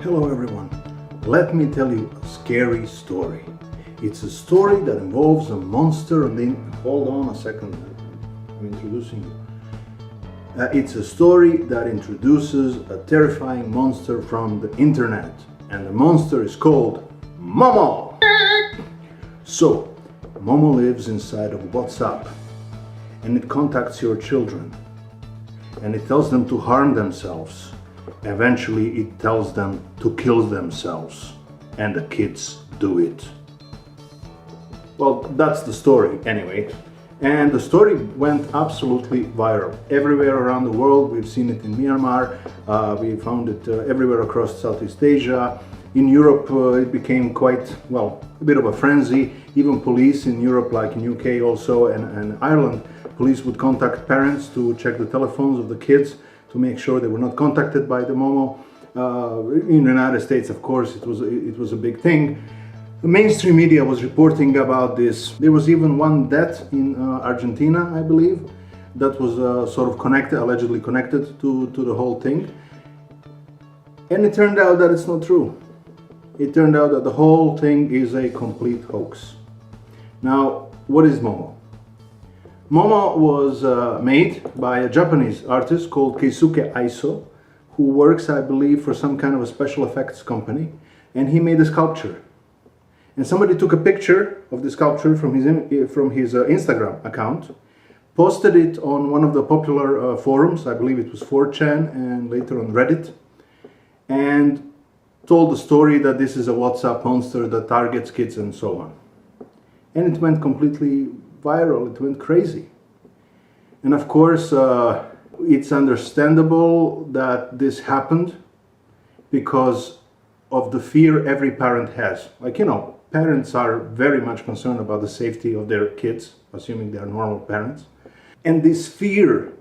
Hello everyone, let me tell you a scary story. It's a story that involves a monster and then, hold on a second, I'm introducing you. It's a story that introduces a terrifying monster from the internet, and the monster is called Momo. So, Momo lives inside of WhatsApp, and it contacts your children, and it tells them to harm themselves. Eventually it tells them to kill themselves, and the kids do it. Well, that's the story anyway. And the story went absolutely viral. Everywhere around the world, we've seen it in Myanmar, we found it everywhere across Southeast Asia. In Europe it became quite, well, a bit of a frenzy. Even police in Europe, like in UK also and Ireland, police would contact parents to check the telephones of the kids to make sure they were not contacted by the Momo. In the United States, of course, it was a big thing. The mainstream media was reporting about this. There was even one death in Argentina, I believe, that was sort of connected, allegedly connected to the whole thing. And it turned out that it's not true. It turned out that the whole thing is a complete hoax. Now, what is Momo? Momo was made by a Japanese artist called Keisuke Aiso, who works, I believe, for some kind of a special effects company, and he made a sculpture. And somebody took a picture of the sculpture from his Instagram account, posted it on one of the popular forums, I believe it was 4chan and later on Reddit, and told the story that this is a WhatsApp monster that targets kids and so on. And it went completely viral, it went crazy. And of course, it's understandable that this happened because of the fear every parent has. Like, you know, parents are very much concerned about the safety of their kids, assuming they are normal parents. And this fear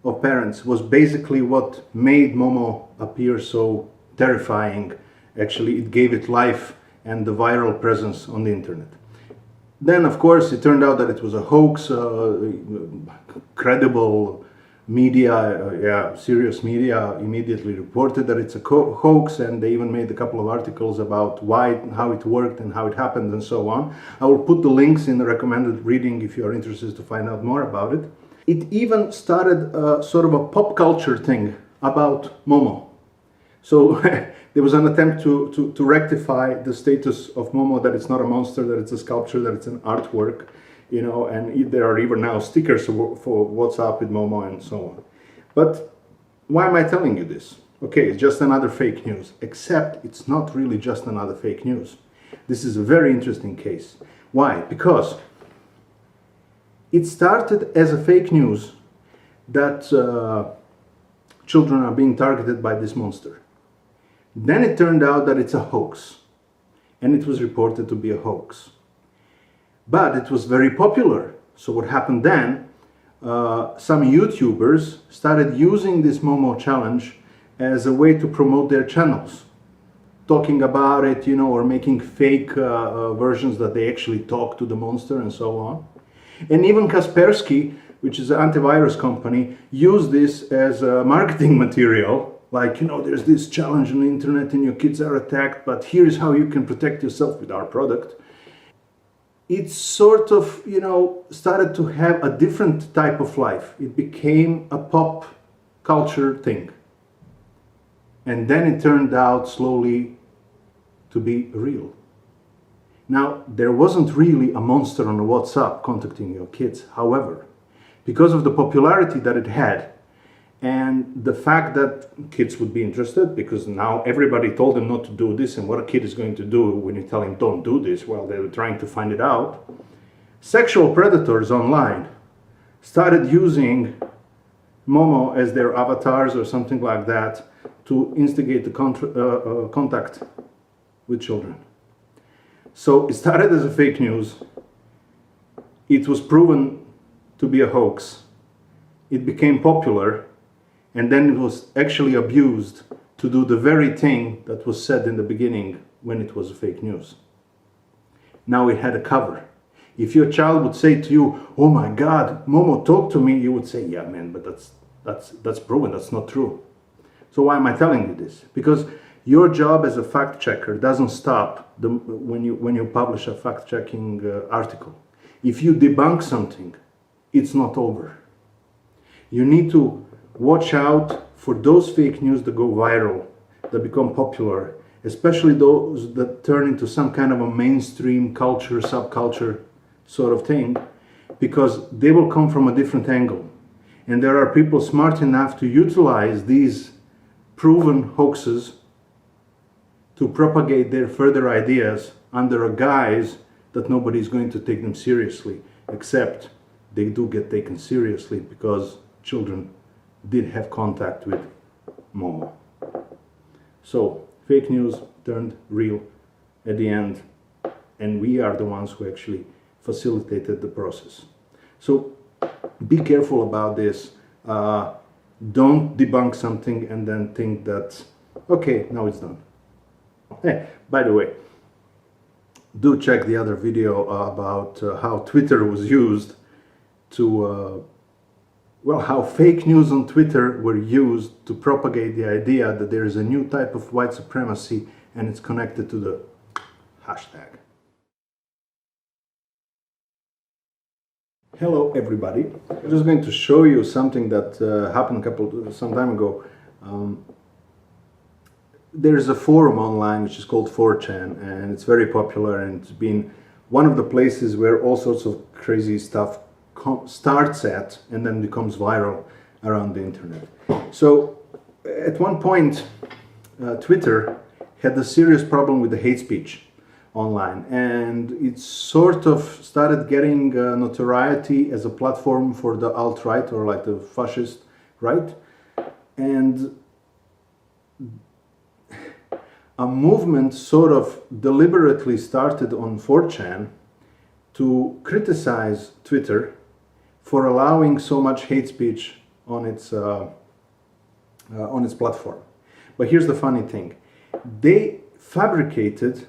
of parents was basically what made Momo appear so terrifying. Actually, it gave it life and the viral presence on the internet. Then, of course, it turned out that it was a hoax. Credible media, serious media immediately reported that it's a hoax, and they even made a couple of articles about why, how it worked and how it happened and so on. I will put the links in the recommended reading if you are interested to find out more about it. It even started sort of a pop culture thing about Momo. So there was an attempt to rectify the status of Momo, that it's not a monster, that it's a sculpture, that it's an artwork, you know, and there are even now stickers for WhatsApp with Momo and so on. But why am I telling you this? Okay, it's just another fake news, except it's not really just another fake news. This is a very interesting case. Why? Because it started as a fake news that children are being targeted by this monster. Then it turned out that it's a hoax, and it was reported to be a hoax. But it was very popular. So what happened then, some YouTubers started using this Momo challenge as a way to promote their channels, talking about it, you know, or making fake versions that they actually talk to the monster and so on. And even Kaspersky, which is an antivirus company, used this as a marketing material. Like, you know, there's this challenge on the internet and your kids are attacked, but here's how you can protect yourself with our product. It sort of, you know, started to have a different type of life. It became a pop culture thing. And then it turned out slowly to be real. Now, there wasn't really a monster on WhatsApp contacting your kids. However, because of the popularity that it had, and the fact that kids would be interested, because now everybody told them not to do this, and what a kid is going to do when you tell him don't do this, well, they were trying to find it out. Sexual predators online started using Momo as their avatars or something like that to instigate the contact with children. So it started as a fake news. It was proven to be a hoax. It became popular. And then it was actually abused to do the very thing that was said in the beginning when it was fake news. Now it had a cover. If your child would say to you, "Oh my God, Momo, talk to me," you would say, "Yeah, man, but that's proven, that's not true." So why am I telling you this? Because Your job as a fact checker doesn't stop when you publish a fact checking article. If you debunk something, it's not over. You need to watch out for those fake news that go viral, that become popular, especially those that turn into some kind of a mainstream culture, subculture sort of thing, because they will come from a different angle. And there are people smart enough to utilize these proven hoaxes to propagate their further ideas under a guise that nobody is going to take them seriously, except they do get taken seriously because children did have contact with Momo. So fake news turned real at the end, and we are the ones who actually facilitated the process. So be careful about this. Don't debunk something and then think that, okay, now it's done. Hey, by the way, do check the other video about how Twitter was used to, well, how fake news on Twitter were used to propagate the idea that there is a new type of white supremacy and it's connected to the hashtag. Hello everybody. I'm just going to show you something that happened some time ago. There's a forum online which is called 4chan, and it's very popular, and it's been one of the places where all sorts of crazy stuff starts at and then becomes viral around the internet. So at one point Twitter had a serious problem with the hate speech online, and it sort of started getting notoriety as a platform for the alt-right, or like the fascist right, and a movement sort of deliberately started on 4chan to criticize Twitter for allowing so much hate speech on its platform. But here's the funny thing. They fabricated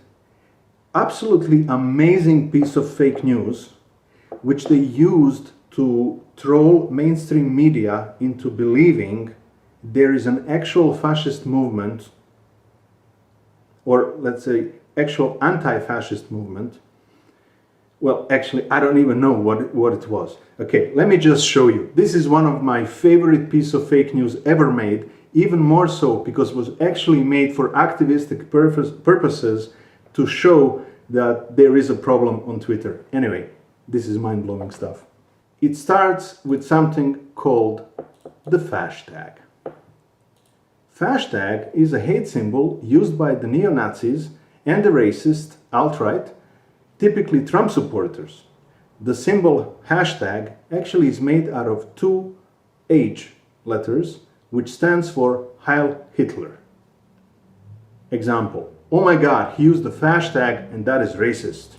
absolutely amazing piece of fake news, which they used to troll mainstream media into believing there is an actual fascist movement, or let's say actual anti-fascist movement. Well, actually, I don't even know what it was. Okay, let me just show you. This is one of my favorite pieces of fake news ever made, even more so because it was actually made for activistic purposes to show that there is a problem on Twitter. Anyway, this is mind-blowing stuff. It starts with something called the hashtag. Hashtag is a hate symbol used by the neo-Nazis and the racist alt-right, typically Trump supporters. The symbol hashtag actually is made out of two H letters, which stands for Heil Hitler. Example: oh my God, he used the hashtag and that is racist.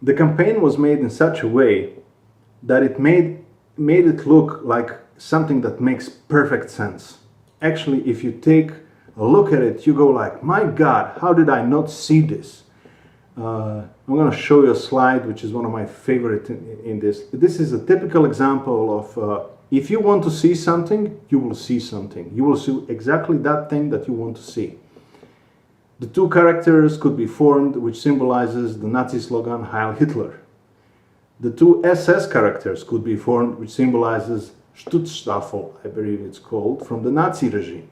The campaign was made in such a way that it made it look like something that makes perfect sense. Actually, if you take a look at it, you go like, my God, how did I not see this? I'm going to show you a slide, which is one of my favorite in this. This is a typical example of if you want to see something, you will see something. You will see exactly that thing that you want to see. The two characters could be formed, which symbolizes the Nazi slogan Heil Hitler. The two SS characters could be formed, which symbolizes Schutzstaffel, I believe it's called, from the Nazi regime.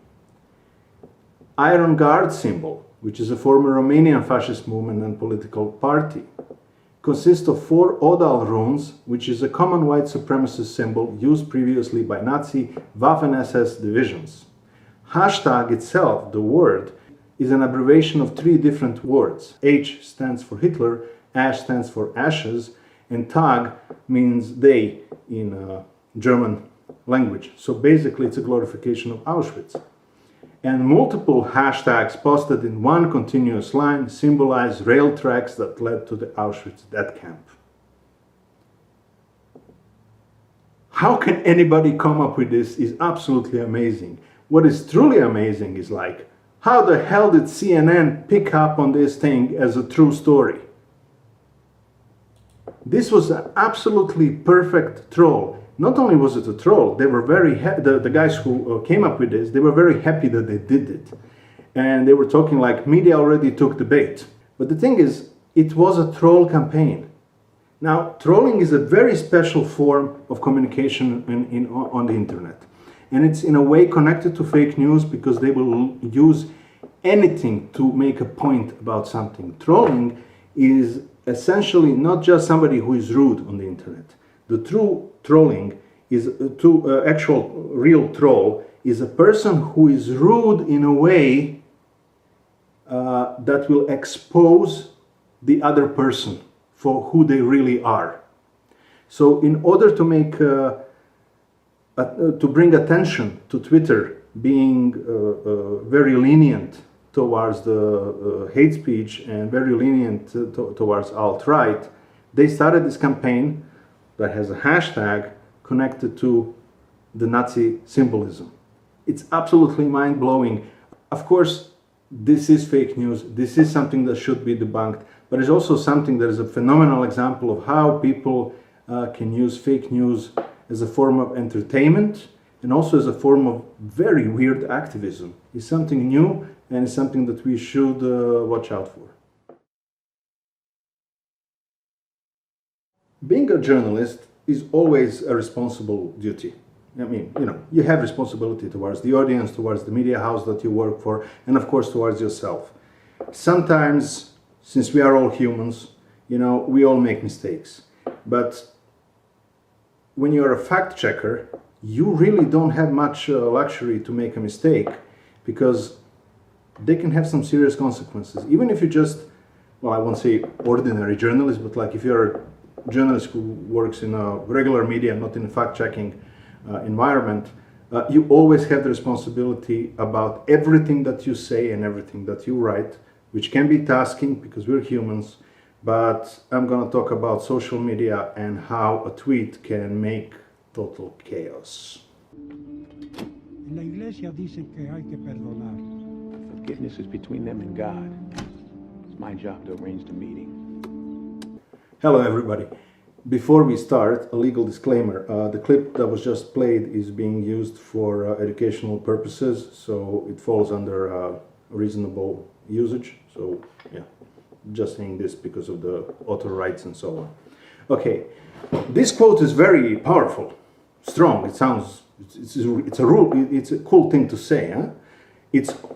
Iron Guard symbol, which is a former Romanian fascist movement and political party, consists of 4 Odal runes, which is a common white supremacist symbol used previously by Nazi Waffen-SS divisions. Hashtag itself, the word, is an abbreviation of 3 different words. H stands for Hitler, Ash stands for ashes, and Tag means day in German language. So basically it's a glorification of Auschwitz. And multiple hashtags posted in one continuous line symbolize rail tracks that led to the Auschwitz death camp. How can anybody come up with this is absolutely amazing. What is truly amazing is like, how the hell did CNN pick up on this thing as a true story? This was an absolutely perfect troll. not only was it a troll, they were very the guys who came up with this, they were very happy that they did it. And they were talking like media already took the bait. But the thing is, it was a troll campaign. Now, trolling is a very special form of communication on the internet. And it's in a way connected to fake news because they will use anything to make a point about something. Trolling is essentially not just somebody who is rude on the internet. The true trolling is actual real troll is a person who is rude in a way that will expose the other person for who they really are. So in order to make to bring attention to Twitter being very lenient towards the hate speech and very lenient towards alt-right, they started this campaign that has a hashtag connected to the Nazi symbolism. It's absolutely mind-blowing. Of course, this is fake news. This is something that should be debunked, but it's also something that is a phenomenal example of how people can use fake news as a form of entertainment and also as a form of very weird activism. It's something new and it's something that we should watch out for. Being a journalist is always a responsible duty. I mean, you have responsibility towards the audience, towards the media house that you work for, and of course towards yourself. Sometimes, since we are all humans, we all make mistakes. But when you're a fact checker, you really don't have much luxury to make a mistake because they can have some serious consequences. Even if you just, well, I won't say ordinary journalist, but like if you're a journalist who works in a regular media, not in a fact-checking environment, you always have the responsibility about everything that you say and everything that you write, which can be tasking because we're humans, but I'm going to talk about social media and how a tweet can make total chaos. En la iglesia dicen que hay que perdonar. Forgiveness is between them and God. It's my job to arrange the meeting. Hello everybody. Before we start, a legal disclaimer. The clip that was just played is being used for educational purposes, so it falls under reasonable usage. So yeah, just saying this because of the author rights and so on. Okay, this quote is very powerful, strong. It sounds, it's a cool thing to say, huh?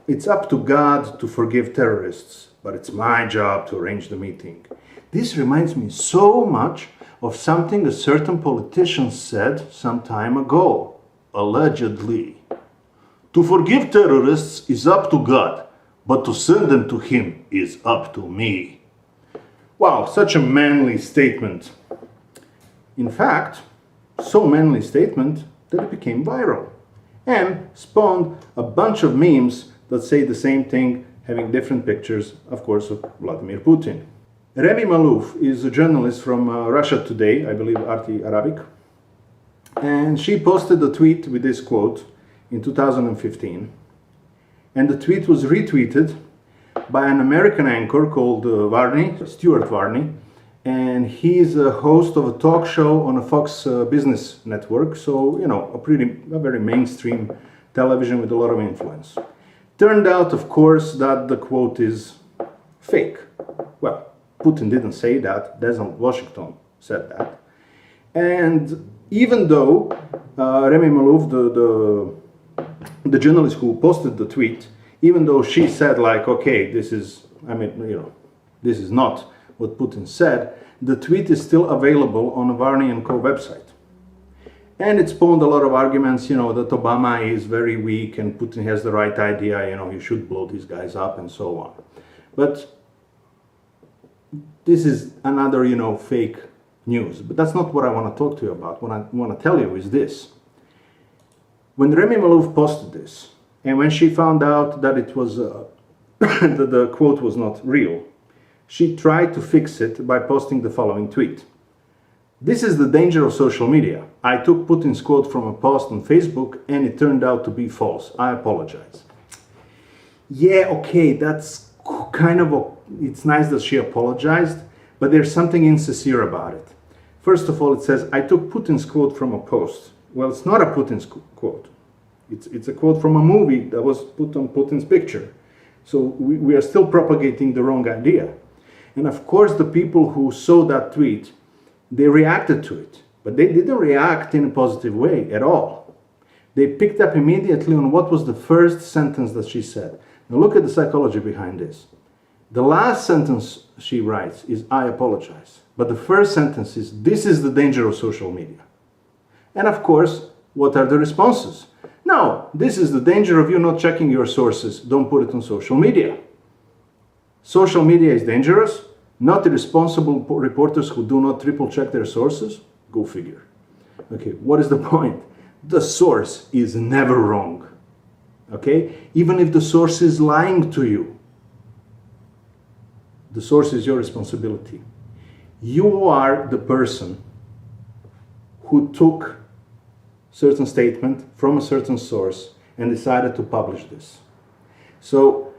It's up to God to forgive terrorists, but it's my job to arrange the meeting. This reminds me so much of something a certain politician said some time ago, allegedly. To forgive terrorists is up to God, but to send them to him is up to me. Wow, such a manly statement. In fact, so manly statement that it became viral and spawned a bunch of memes that say the same thing, having different pictures, of course, of Vladimir Putin. Remy Malouf is a journalist from Russia Today, I believe RT Arabic, and she posted a tweet with this quote in 2015, and the tweet was retweeted by an American anchor called Stuart Varney, and he's a host of a talk show on a Fox Business network, so a very mainstream television with a lot of influence. Turned out, of course, that the quote is fake. Well, Putin didn't say that, Desmond Washington said that. And even though Remy Malouf, the journalist who posted the tweet, even though she said like, okay, this is not what Putin said, the tweet is still available on Varney & Co website. And it spawned a lot of arguments, that Obama is very weak and Putin has the right idea, you should blow these guys up and so on. But this is another, fake news. But that's not what I want to talk to you about. What I want to tell you is this. When Remy Malouf posted this, and when she found out that it was, that the quote was not real, she tried to fix it by posting the following tweet. This is the danger of social media. I took Putin's quote from a post on Facebook and it turned out to be false. I apologize. Yeah, okay, that's kind of it's nice that she apologized, but there's something insincere about it. First of all, it says, I took Putin's quote from a post. Well, it's not a Putin's quote. It's a quote from a movie that was put on Putin's picture. So we are still propagating the wrong idea. And of course, the people who saw that tweet, they reacted to it. But they didn't react in a positive way at all. They picked up immediately on what was the first sentence that she said. Now look at the psychology behind this. The last sentence she writes is, I apologize. But the first sentence is, this is the danger of social media. And of course, what are the responses? No, this is the danger of you not checking your sources. Don't put it on social media. Social media is dangerous. Not irresponsible reporters who do not triple check their sources. Go figure. Okay, what is the point? The source is never wrong. Okay, even if the source is lying to you, the source is your responsibility. You are the person who took certain statement from a certain source and decided to publish this. So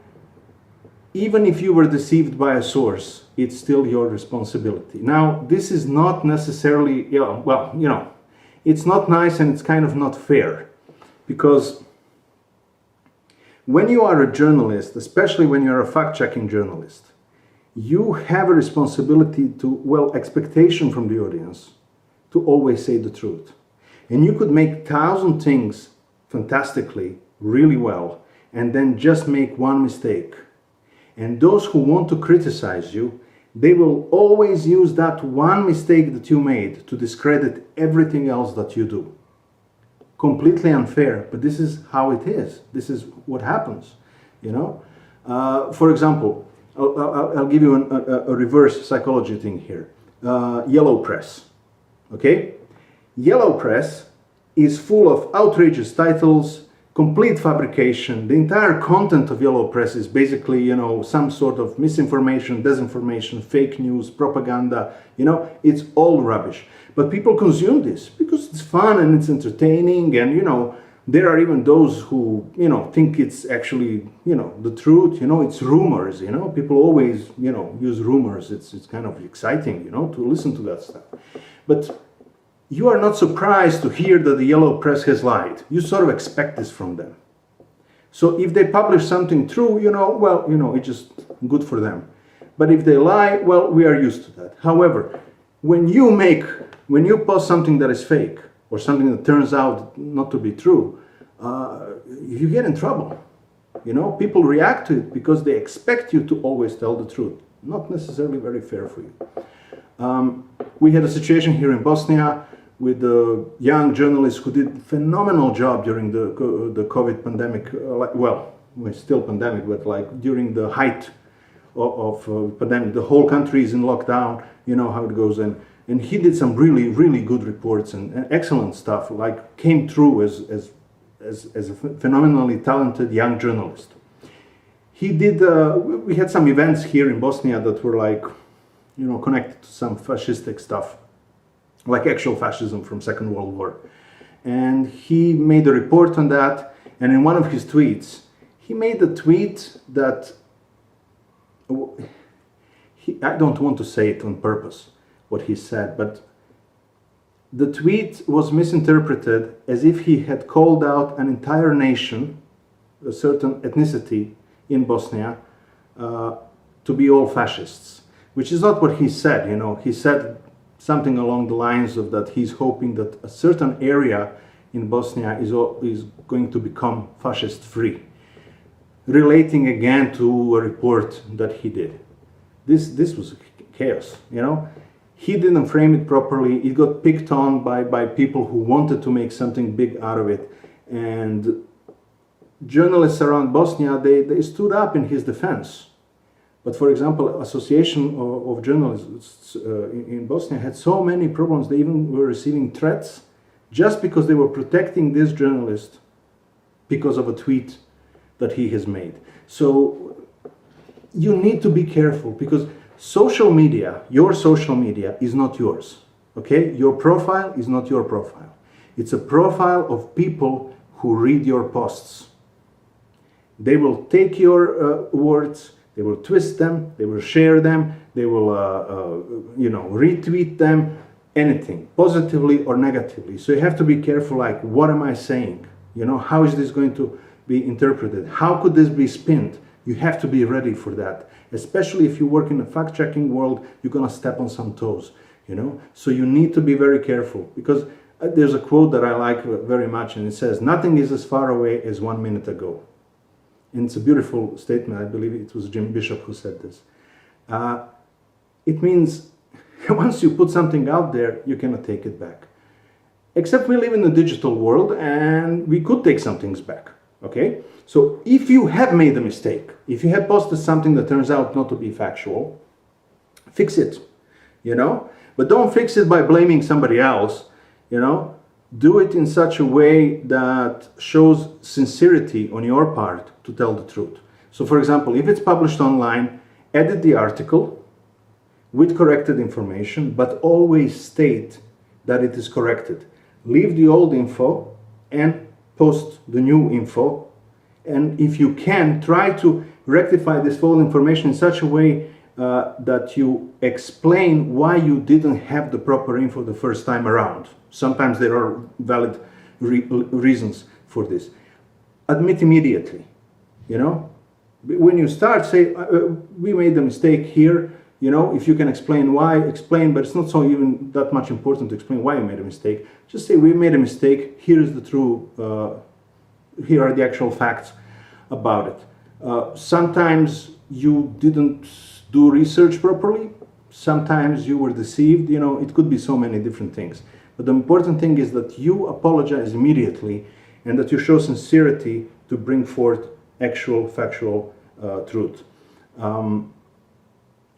even if you were deceived by a source, it's still your responsibility. Now, this is not necessarily, it's not nice and it's kind of not fair, because when you are a journalist, especially when you're a fact-checking journalist, you have a responsibility to, expectation from the audience to always say the truth. And you could make 1,000 things fantastically, really well, and then just make one mistake. And those who want to criticize you, they will always use that one mistake that you made to discredit everything else that you do. Completely unfair, but this is how it is. This is what happens, you know. For example, I'll give you a reverse psychology thing here. Yellow press, okay? Yellow press is full of outrageous titles, complete fabrication. The entire content of yellow press is basically, some sort of misinformation, disinformation, fake news, propaganda, it's all rubbish. But people consume this because it's fun and it's entertaining, and, there are even those who, think it's actually, the truth, it's rumors, people always, use rumors. It's kind of exciting, to listen to that stuff. But you are not surprised to hear that the yellow press has lied. You sort of expect this from them. So if they publish something true, it's just good for them. But if they lie, we are used to that. However, when you post something that is fake, or something that turns out not to be true, you get in trouble. People react to it because they expect you to always tell the truth. Not necessarily very fair for you. We had a situation here in Bosnia with a young journalist who did a phenomenal job during the COVID pandemic. We're still pandemic, but during the height of pandemic, the whole country is in lockdown. You know how it goes, and he did some really, really good reports and excellent stuff. Came through as a phenomenally talented young journalist. He did. We had some events here in Bosnia that were connected to some fascistic stuff, like actual fascism from Second World War. And he made a report on that. And in one of his tweets, he made a tweet that I don't want to say it on purpose, what he said, but the tweet was misinterpreted as if he had called out an entire nation, a certain ethnicity in Bosnia, to be all fascists, which is not what he said. He said something along the lines of that he's hoping that a certain area in Bosnia is going to become fascist free, relating again to a report that he did. This was chaos, He didn't frame it properly. It got picked on by people who wanted to make something big out of it. And journalists around Bosnia, they stood up in his defense. But for example, Association of Journalists in Bosnia had so many problems. They even were receiving threats just because they were protecting this journalist because of a tweet that he has made. So you need to be careful, because social media, your social media, is not yours, okay? Your profile is not your profile. It's a profile of people who read your posts. They will take your words, they will twist them, they will share them, they will, retweet them, anything, positively or negatively. So you have to be careful, like, what am I saying? You know, how is this going to be interpreted? How could this be spinned? You have to be ready for that. Especially if you work in a fact-checking world, you're gonna step on some toes, you know? So you need to be very careful, because there's a quote that I like very much, and it says, "Nothing is as far away as 1 minute ago." And it's a beautiful statement. I believe it was Jim Bishop who said this. It means once you put something out there, you cannot take it back. Except we live in a digital world and we could take some things back, okay? So if you have made a mistake, if you have posted something that turns out not to be factual, fix it, you know? But don't fix it by blaming somebody else, you know? Do it in such a way that shows sincerity on your part to tell the truth. So for example, if it's published online, edit the article with corrected information, but always state that it is corrected. Leave the old info and post the new info. And if you can, try to rectify this old information in such a way that you explain why you didn't have the proper info the first time around. Sometimes there are valid reasons for this. Admit immediately, you know? When you start, say, we made a mistake here, you know, if you can explain why, explain, but it's not so even that much important to explain why you made a mistake. Just say, we made a mistake, here is the true, here are the actual facts about it. Sometimes you didn't do research properly, sometimes you were deceived, you know, it could be so many different things. But the important thing is that you apologize immediately and that you show sincerity to bring forth actual factual truth.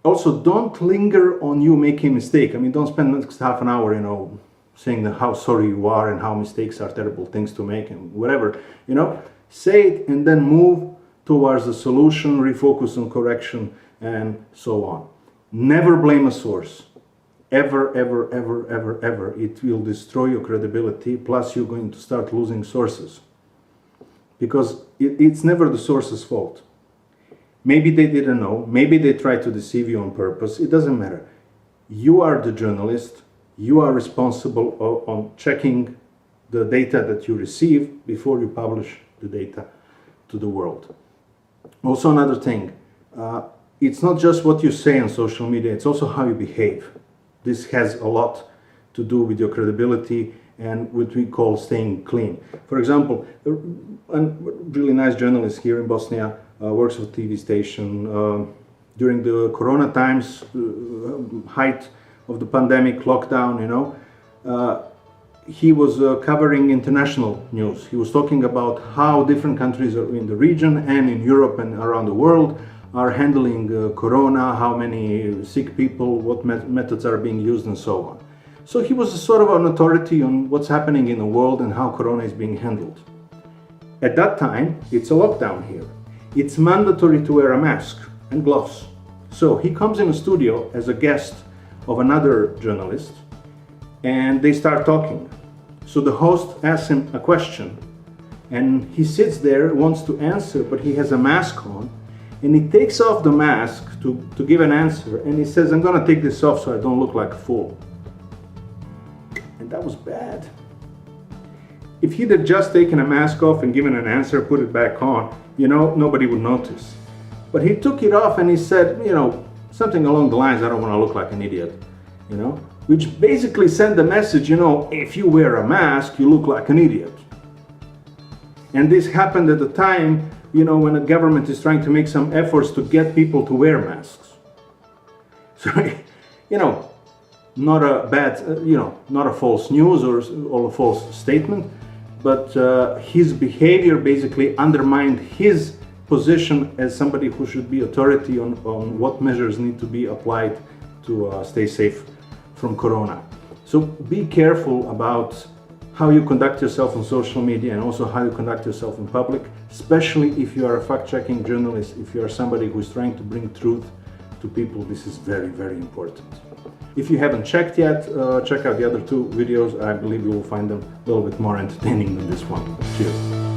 Also, don't linger on you making a mistake. I mean, don't spend the next half an hour, you know, saying that how sorry you are and how mistakes are terrible things to make and whatever, you know. Say it and then move towards the solution, refocus on correction, and so on. Never blame a source. Ever, ever, ever, ever, ever. It will destroy your credibility, plus you're going to start losing sources. Because it's never the source's fault. Maybe they didn't know, maybe they tried to deceive you on purpose, it doesn't matter. You are the journalist, you are responsible on checking the data that you receive before you publish the data to the world. Also another thing, it's not just what you say on social media, it's also how you behave. This has a lot to do with your credibility and what we call staying clean. For example, a really nice journalist here in Bosnia works for a TV station. During the Corona times, height of the pandemic, lockdown, you know, he was covering international news. He was talking about how different countries in the region and in Europe and around the world are handling Corona, how many sick people, what methods are being used, and so on. So he was a sort of an authority on what's happening in the world and how Corona is being handled. At that time, it's a lockdown here. It's mandatory to wear a mask and gloves. So he comes in a studio as a guest of another journalist and they start talking. So the host asks him a question and he sits there, wants to answer, but he has a mask on and he takes off the mask to give an answer and he says, "I'm gonna take this off so I don't look like a fool." And that was bad. If he'd have just taken a mask off and given an answer, put it back on, you know, nobody would notice. But he took it off and he said, you know, something along the lines, "I don't want to look like an idiot," you know, which basically sent the message, you know, if you wear a mask, you look like an idiot. And this happened at the time, you know, when the government is trying to make some efforts to get people to wear masks. So, you know, not a bad, you know, not a false news or a false statement, but his behavior basically undermined his position as somebody who should be authority on what measures need to be applied to stay safe from Corona. So be careful about how you conduct yourself on social media and also how you conduct yourself in public, especially if you are a fact-checking journalist, if you are somebody who is trying to bring truth to people. This is very, very important. If you haven't checked yet, check out the other two videos. I believe you will find them a little bit more entertaining than this one. Cheers.